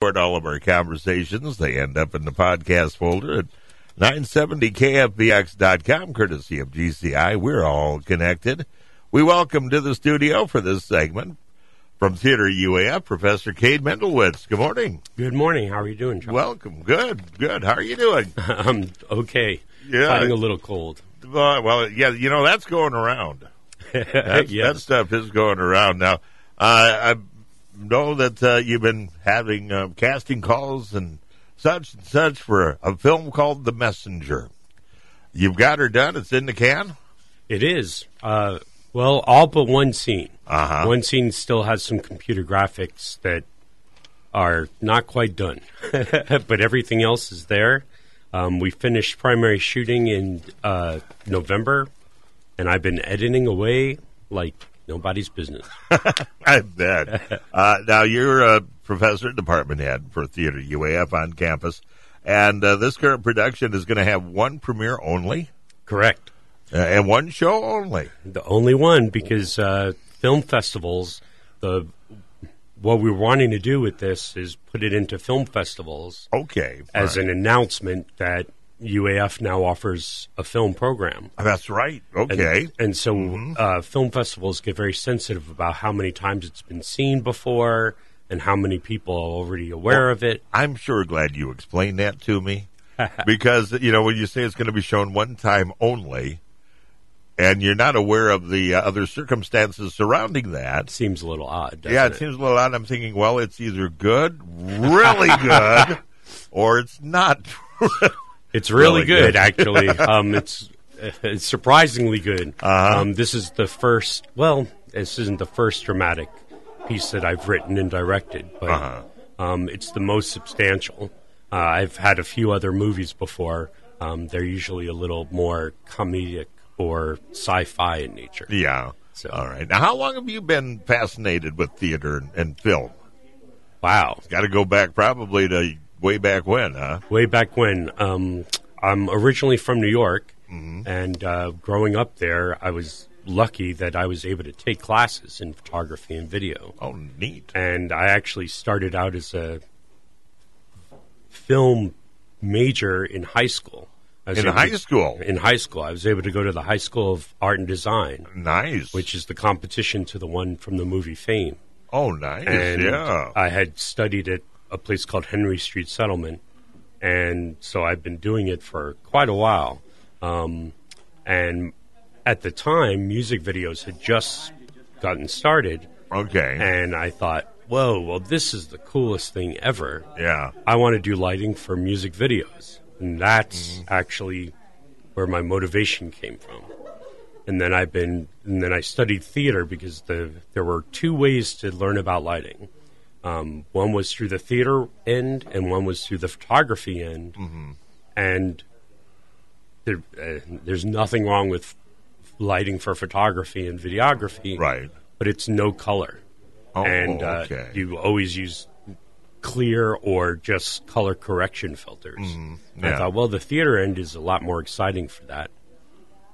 All of our conversations, they end up in the podcast folder at 970kfbx.com, courtesy of GCI. We're all connected. We welcome to the studio for this segment from Theater UAF, Professor Kade Mendelowitz. Good morning. Good morning. How are you doing, John? Welcome. Good. How are you doing? I'm okay. Yeah. Fighting a little cold. Well, yeah, that's going around. That stuff is going around. Now, I know that you've been having casting calls and such for a film called The Messenger. You've got her done. It's in the can? It is. Well, all but one scene. Uh-huh. One scene still has some computer graphics that are not quite done. But everything else is there. We finished primary shooting in November, and I've been editing away like nobody's business. I bet. Now, you're a professor, department head for Theater UAF on campus, and this current production is going to have one premiere only? Correct. And one show only? The only one, because film festivals, what we're wanting to do with this is put it into film festivals. Okay. As an announcement that UAF now offers a film program. That's right. Okay. And so film festivals get very sensitive about how many times it's been seen before and how many people are already aware of it. I'm sure glad you explained that to me because, when you say it's going to be shown one time only and you're not aware of the other circumstances surrounding that. Seems a little odd, doesn't it? Yeah, it seems a little odd. I'm thinking, well, it's either good, really good, or it's not It's really good, actually. It's surprisingly good. This is the first, this isn't the first dramatic piece that I've written and directed, but it's the most substantial. I've had a few other movies before. They're usually a little more comedic or sci-fi in nature. Yeah. So, all right. Now, how long have you been fascinated with theater and film? Wow. It's got to go back probably to way back when, huh? Way back when. I'm originally from New York, and growing up there, I was lucky that I was able to take classes in photography and video. Oh, neat. And I actually started out as a film major in high school. In high school? In high school. I was able to go to the High School of Art and Design. Nice. Which is the competition to the one from the movie Fame. Oh, nice, and yeah. I had studied at a place called Henry Street Settlement, and so I've been doing it for quite a while. And at the time, music videos had just gotten started. Okay. And I thought, well, this is the coolest thing ever. Yeah. I want to do lighting for music videos. And that's actually where my motivation came from. And then I studied theater because there were two ways to learn about lighting. One was through the theater end, and one was through the photography end. And there's nothing wrong with lighting for photography and videography, right? But it's no color, and okay. You always use clear or just color correction filters. Yeah. I thought, well, the theater end is a lot more exciting for that,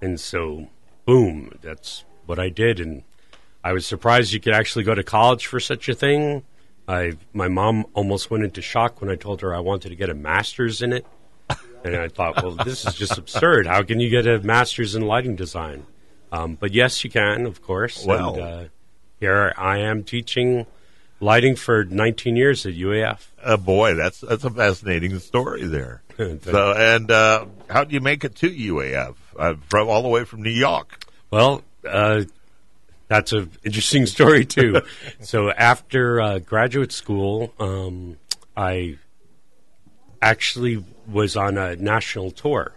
and so boom, that's what I did, and I was surprised you could actually go to college for such a thing. My mom almost went into shock when I told her I wanted to get a master's in it. And I thought, well, this is just absurd. How can you get a master's in lighting design? But yes, you can, of course. Well. And here I am teaching lighting for 19 years at UAF. Boy, that's a fascinating story there. So, and how do you make it to UAF from all the way from New York? Well, that's an interesting story, too. So after graduate school, I actually was on a national tour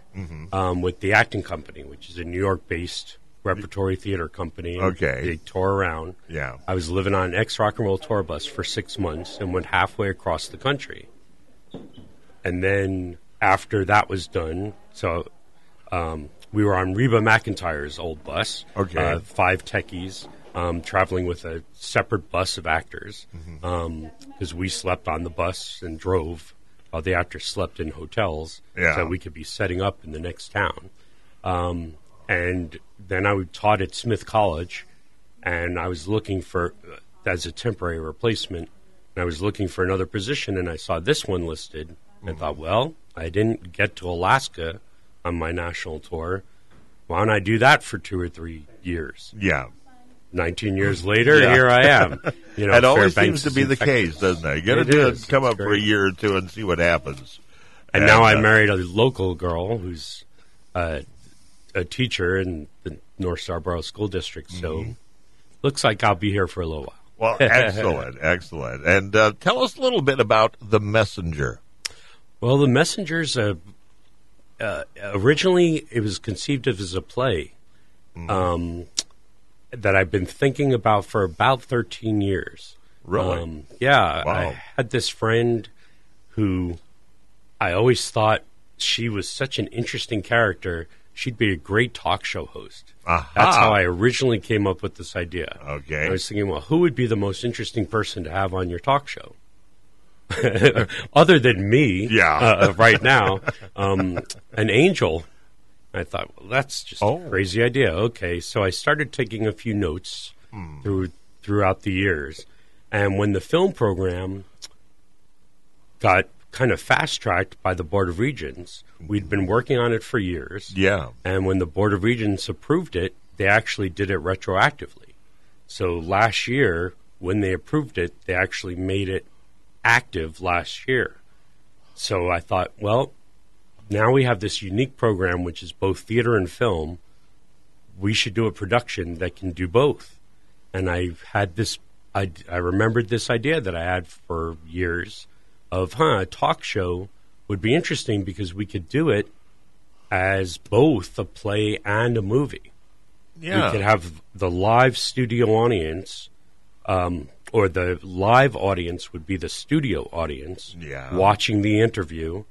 with the Acting Company, which is a New York-based repertory theater company. Okay. They tour around. Yeah. I was living on an ex-rock and roll tour bus for 6 months and went halfway across the country. And then after that was done, so we were on Reba McEntire's old bus. Okay. 5 techies traveling with a separate bus of actors because we slept on the bus and drove while the actors slept in hotels so we could be setting up in the next town. And then I taught at Smith College, and I was looking for, as a temporary replacement, and I was looking for another position, and I saw this one listed. I thought, well, I didn't get to Alaska on my national tour. Why don't I do that for 2 or 3 years? Yeah. 19 years later, here I am. It always seems to be the case, doesn't it? You got to come up for a year or two and see what happens. And now I married a local girl who's a teacher in the North Starborough School District, so looks like I'll be here for a little while. Well, excellent, excellent. And tell us a little bit about The Messenger. Well, The Messenger's originally it was conceived of as a play that I've been thinking about for about 13 years. Really? Yeah. Wow. I had this friend who I always thought she was such an interesting character. She'd be a great talk show host. Aha. That's how I originally came up with this idea. Okay. I was thinking, well, who would be the most interesting person to have on your talk show? Other than me right now, an angel. I thought, well, that's just a crazy idea. Okay, so I started taking a few notes throughout the years. And when the film program got kind of fast-tracked by the Board of Regents, we'd been working on it for years. Yeah. And when the Board of Regents approved it, they actually did it retroactively. So last year, when they approved it, they actually made it active last year. So I thought, well, now we have this unique program, which is both theater and film. We should do a production that can do both. And I had this, I remembered this idea that I had for years of, a talk show would be interesting because we could do it as both a play and a movie. Yeah. We could have the live studio audience, or the live audience would be the studio audience watching the interview.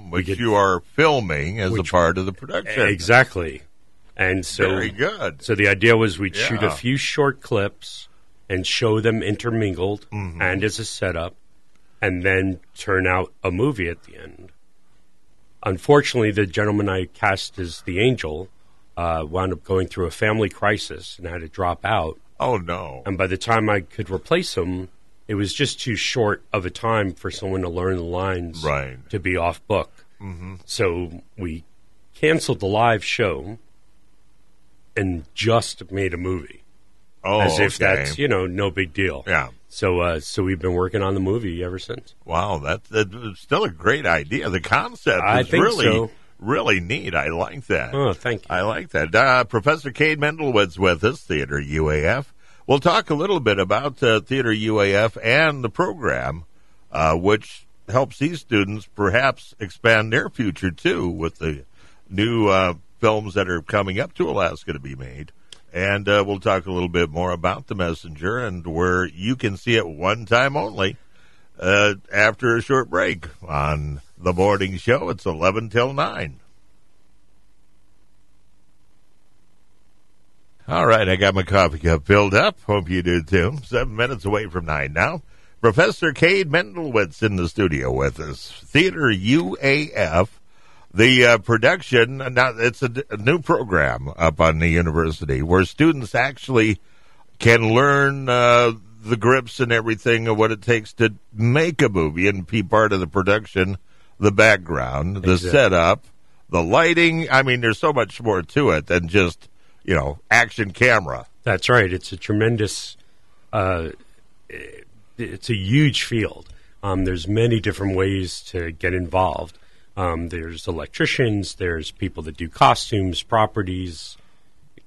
Which you are filming as a part of the production. Exactly. And so, very good. So the idea was we'd shoot a few short clips and show them intermingled and as a setup, and then turn out a movie at the end. Unfortunately, the gentleman I cast as the angel wound up going through a family crisis and had to drop out. Oh, no. And by the time I could replace him, it was just too short of a time for someone to learn the lines to be off book. So we canceled the live show and just made a movie. Oh, as if that's, no big deal. Yeah. So we've been working on the movie ever since. Wow, that's still a great idea. The concept is really neat. I like that. Oh, thank you. I like that. Professor Kade Mendelowitz with us, Theater UAF. We'll talk a little bit about Theater UAF and the program, which helps these students perhaps expand their future, too, with the new films that are coming up to Alaska to be made. And we'll talk a little bit more about The Messenger and where you can see it one time only after a short break on The Morning Show. It's 11 till 9. All right, I got my coffee cup filled up. Hope you do, too. 7 minutes away from 9 now. Professor Kade Mendelowitz in the studio with us. Theater UAF. The production, now it's a new program up on the university where students actually can learn the grips and everything of what it takes to make a movie and be part of the production, the background, the setup, the lighting. I mean, there's so much more to it than just, action camera. That's right. It's a tremendous, it's a huge field. There's many different ways to get involved. There's electricians, there's people that do costumes, properties,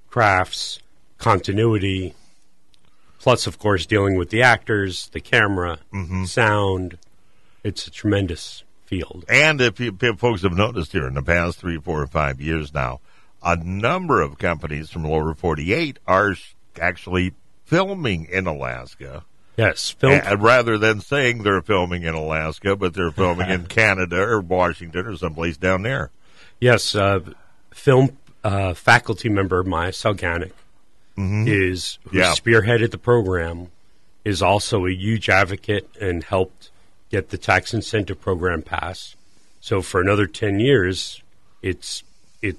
crafts, continuity, plus, of course, dealing with the actors, the camera, sound. It's a tremendous field. And if folks have noticed here in the past 3, 4, or 5 years now, a number of companies from lower 48 are actually filming in Alaska. Yes. Rather than saying they're filming in Alaska, but they're filming in Canada or Washington or someplace down there. Yes. Film faculty member Maya Salganic who spearheaded the program, is also a huge advocate and helped get the tax incentive program passed. So for another 10 years, it's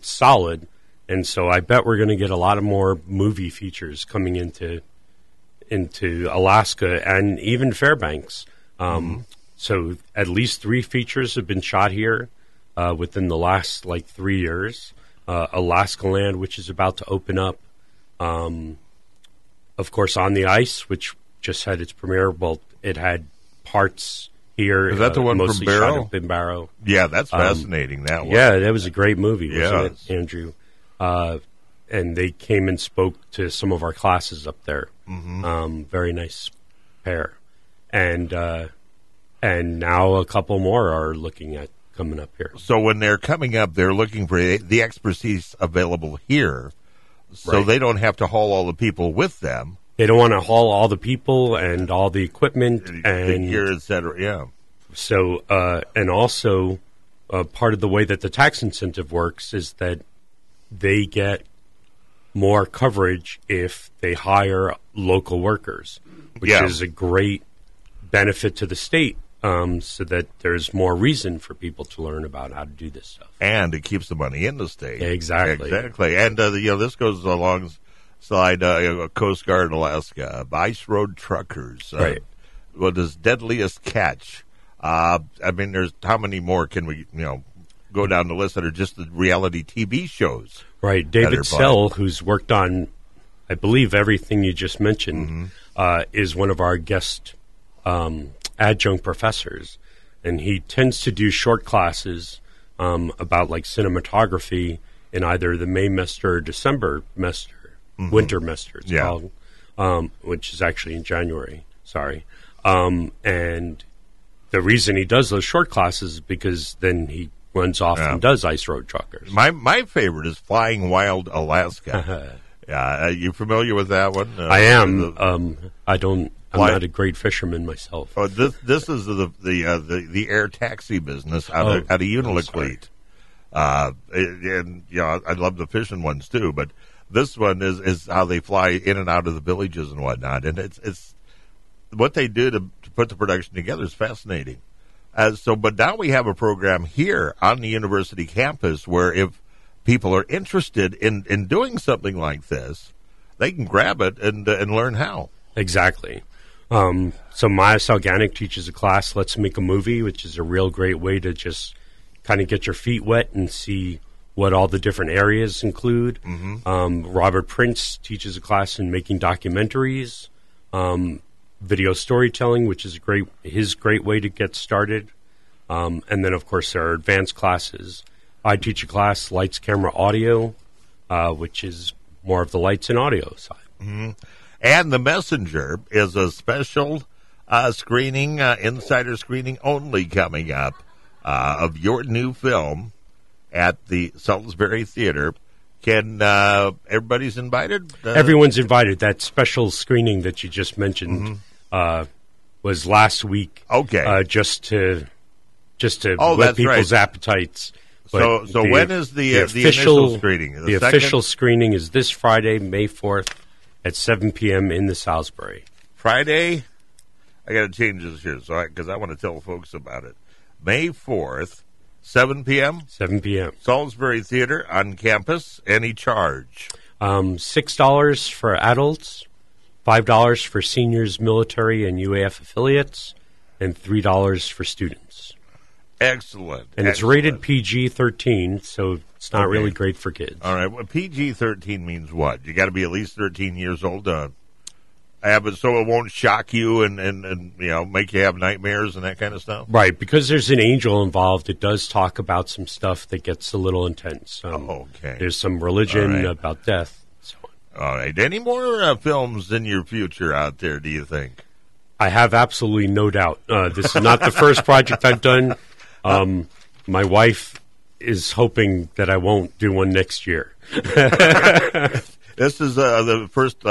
solid. And so I bet we're going to get a lot of more movie features coming into Alaska and even Fairbanks. So at least 3 features have been shot here within the last 3 years. Alaska Land, which is about to open up. Of course, On the Ice, which just had its premiere. Well, it had parts here. Is that the one from Barrow? In Barrow. Yeah, that's fascinating. That one. Yeah, that was a great movie, wasn't it, Andrew? And they came and spoke to some of our classes up there. Very nice pair. And now a couple more are looking at coming up here. So when they're coming up, they're looking for the expertise available here, so they don't have to haul all the people with them. They don't want to haul all the people and all the equipment and gear, et cetera. Yeah. So and also part of the way that the tax incentive works is that they get more coverage if they hire local workers, which is a great benefit to the state. So that there's more reason for people to learn about how to do this stuff, and it keeps the money in the state. Exactly. And this goes alongside Coast Guard Alaska, ice road truckers. Right. What is Deadliest Catch? There's how many more can we go down the list that are just the reality TV shows? Right. David Sell, who's worked on, I believe, everything you just mentioned, is one of our guest adjunct professors, and he tends to do short classes about cinematography in either the May semester or December semester, winter semester it's called, which is actually in January. Sorry. And the reason he does those short classes is because then he runs off and does ice road truckers. My favorite is Flying Wild Alaska. Are you familiar with that one? I am. I'm not a great fisherman myself. Oh, this is the air taxi business out of Unalakleet. And I love the fishing ones too, but this one is how they fly in and out of the villages and whatnot, and it's what they do to put the production together is fascinating. But now we have a program here on the university campus where if people are interested in doing something like this, they can grab it and learn how. Exactly. So Maya Salganic teaches a class, Let's Make a Movie, which is a real great way to just kind of get your feet wet and see what all the different areas include. Robert Prince teaches a class in making documentaries, video storytelling, which is his great way to get started. And then, of course, there are advanced classes. I teach a class, Lights, Camera, Audio, which is more of the lights and audio side. And The Messenger is a special screening, insider screening only coming up of your new film at the Salisbury Theater. Can everybody's invited? Everyone's invited. That special screening that you just mentioned was last week. Okay, just to whet people's appetites. So when is the initial screening? The official screening is this Friday, May 4th. At 7 p.m. in the Salisbury. Friday? I got to change this here because I want to tell folks about it. May 4th, 7 p.m.? 7 p.m. Salisbury Theater on campus. Any charge? $6 for adults, $5 for seniors, military, and UAF affiliates, and $3 for students. Excellent. And it's rated PG-13, so it's not really great for kids. All right. Well, PG-13 means what? You got to be at least 13 years old to have it so it won't shock you and make you have nightmares and that kind of stuff? Right. Because there's an angel involved, it does talk about some stuff that gets a little intense. Okay. There's some religion about death. So on. All right. Any more films in your future out there, do you think? I have absolutely no doubt. This is not the first project I've done. My wife is hoping that I won't do one next year. This is the first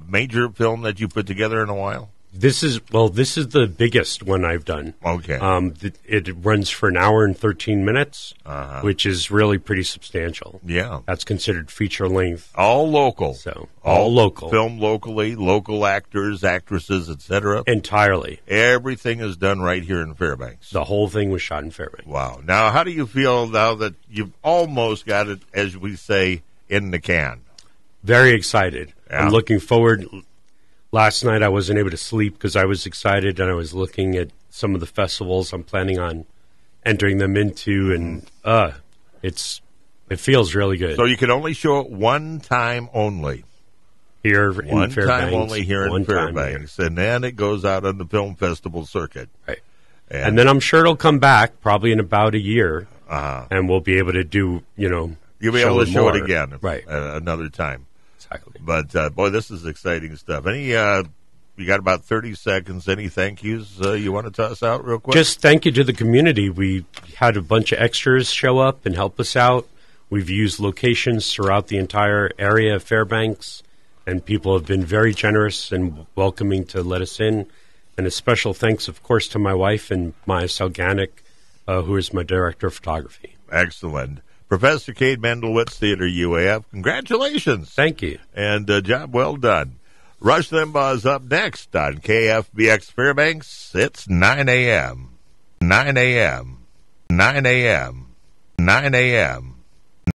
major film that you put together in a while? This is the biggest one I've done. Okay. It runs for an hour and 13 minutes, which is really pretty substantial. Yeah. That's considered feature length. All local. So, all local. Filmed locally, local actors, actresses, etc. Entirely. Everything is done right here in Fairbanks. The whole thing was shot in Fairbanks. Wow. Now, how do you feel now that you've almost got it, as we say, in the can? Very excited. Yeah. I'm looking forward. last night I wasn't able to sleep because I was excited and I was looking at some of the festivals I'm planning on entering them into, and it feels really good. So you can only show it one time only. Here in Fairbanks. One time only here in Fairbanks. And then it goes out on the film festival circuit. Right. And then I'm sure it'll come back probably in about a year, and we'll be able to do, You'll be able to show it again right. Another time. Exactly. But, boy, this is exciting stuff. You got about 30 seconds. Any thank yous you want to toss out real quick? Just thank you to the community. We had a bunch of extras show up and help us out. We've used locations throughout the entire area of Fairbanks, and people have been very generous and welcoming to let us in. And a special thanks, of course, to my wife and Maya Salganic, who is my director of photography. Excellent. Professor Kade Mendelowitz, Theater UAF, congratulations. Thank you. And job well done. Rush Limbaugh is up next on KFBX Fairbanks. It's 9 a.m. 9 a.m. 9 a.m. 9 a.m.